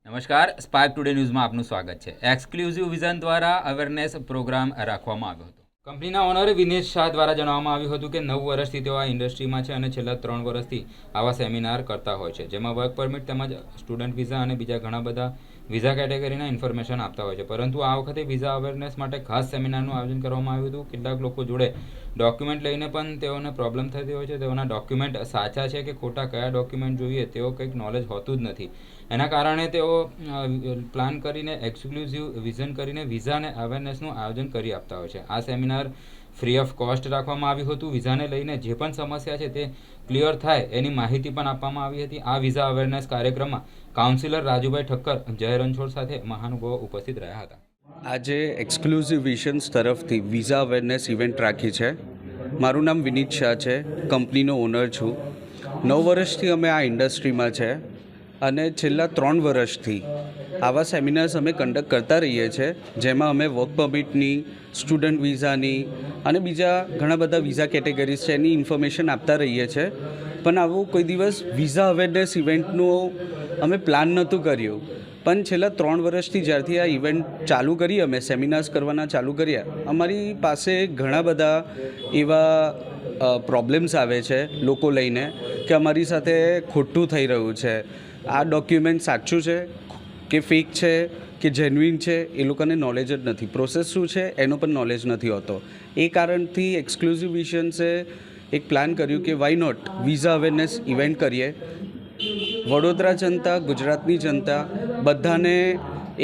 નમસ્કાર, spark today ન્યૂઝમાં આપનું સ્વાગત છે. એક્સક્લુઝિવ વિઝન દ્વારા અવેરનેસ પ્રોગ્રામ રાખવામાં આવ્યો હતો. કંપનીના ઓનર વિનેશ શાહ દ્વારા જણાવવામાં આવ્યું હતું કે 9 વર્ષથી તેઓ આ ઇન્ડસ્ટ્રીમાં છે અને છેલ્લા 3 વર્ષથી આવા સેમિનાર કરતા હોય છે, જેમાં વર્ક પરમિટ તેમજ સ્ટુડન્ટ વિઝા અને બીજા ઘણા બધા વિઝા કેટેગરીના ઇન્ફોર્મેશન આપતા હોય છે. પરંતુ આ વખતે વિઝા અવેરનેસ માટે ખાસ સેમિનારનું આયોજન કરવામાં આવ્યું હતું. કેટલાક લોકો જોડે ડોક્યુમેન્ટ લઈને પણ તેઓને પ્રોબ્લેમ થતી હોય છે. તેઓના ડોક્યુમેન્ટ સાચા છે કે ખોટા, કયા ડોક્યુમેન્ટ જોઈએ તેઓ કંઈક નોલેજ હોતું જ નથી. એના કારણે તેઓ પ્લાન કરીને એક્સક્લુઝિવ વિઝન કરીને વિઝા અને અવેરનેસનું આયોજન કરી આપતા હોય છે. આ સેમિનાર ફ્રી ઓફ કોસ્ટ રાખવામાં આવ્યું હતું. વિઝાને લઈને જે પણ સમસ્યા છે તે ક્લિયર થાય એની માહિતી પણ આપવામાં આવી હતી. આ વિઝા અવેરનેસ કાર્યક્રમમાં કાઉન્સિલર રાજુભાઈ ઠક્કર, જય રણછોડ સાથે મહાનુભાવો ઉપસ્થિત રહ્યા હતા. આજે એક્સક્લુઝિવ વિઝન્સ તરફથી વિઝા અવેરનેસ ઇવેન્ટ રાખી છે. મારું નામ વિનીત શાહ છે, કંપનીનો ઓનર છું. 9 વર્ષથી અમે આ ઇન્ડસ્ટ્રીમાં છે અને છેલ્લા 3 વર્ષથી આવા સેમિનાર્સ અમે કન્ડક્ટ કરતા રહીએ છીએ, જેમાં અમે વર્ક પરમિટની, સ્ટુડન્ટ વિઝાની અને બીજા ઘણા બધા વિઝા કેટેગરીઝ છે એની ઇન્ફોર્મેશન આપતા રહીએ છીએ. પણ આવું કોઈ દિવસ વિઝા અવેરનેસ ઇવેન્ટનું અમે પ્લાન નહોતું કર્યું. પણ છેલ્લા 3 વર્ષથી જ્યારથી આ ઇવેન્ટ ચાલુ કરી, અમે સેમિનાર્સ કરવાના ચાલુ કર્યા, અમારી પાસે ઘણા બધા એવા પ્રોબ્લેમ્સ આવે છે લોકો લઈને કે અમારી સાથે ખોટું થઈ રહ્યું છે, આ ડોક્યુમેન્ટ સાચું છે કે ફેક છે કે જેન્યુઇન છે, એ લોકોને નોલેજ જ નથી. પ્રોસેસ શું છે એનો પણ નોલેજ નથી હોતો. એ કારણથી એક્સક્લુઝિવ વિઝન્સે એક પ્લાન કર્યું કે why not visa awareness event કરીએ. વડોદરા જનતા, ગુજરાતની જનતા બધાને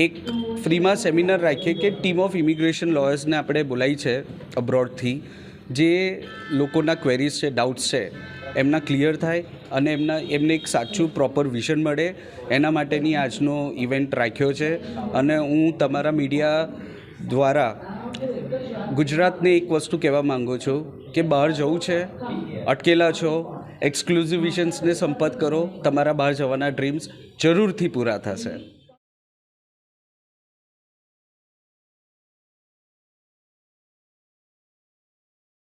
એક ફ્રીમાં સેમિનાર રાખીએ કે ટીમ ઓફ ઇમિગ્રેશન લોયર્સને આપણે બોલાવી છે અબ્રોડથી, જે લોકોના ક્વેરીઝ છે, ડાઉટ્સ છે, એમના ક્લિયર થાય અને એમને એક સાચું પ્રોપર વિઝન મળે. એના માટેની આજનો ઇવેન્ટ રાખ્યો છે. અને હું તમારા મીડિયા દ્વારા ગુજરાતને એક વસ્તુ કહેવા માગું છું કે બહાર જવું છે, અટકેલા છો, એક્સક્લુઝિવ વિઝન્સને સંપર્ક કરો. તમારા બહાર જવાના ડ્રીમ્સ જરૂરથી પૂરા થશે.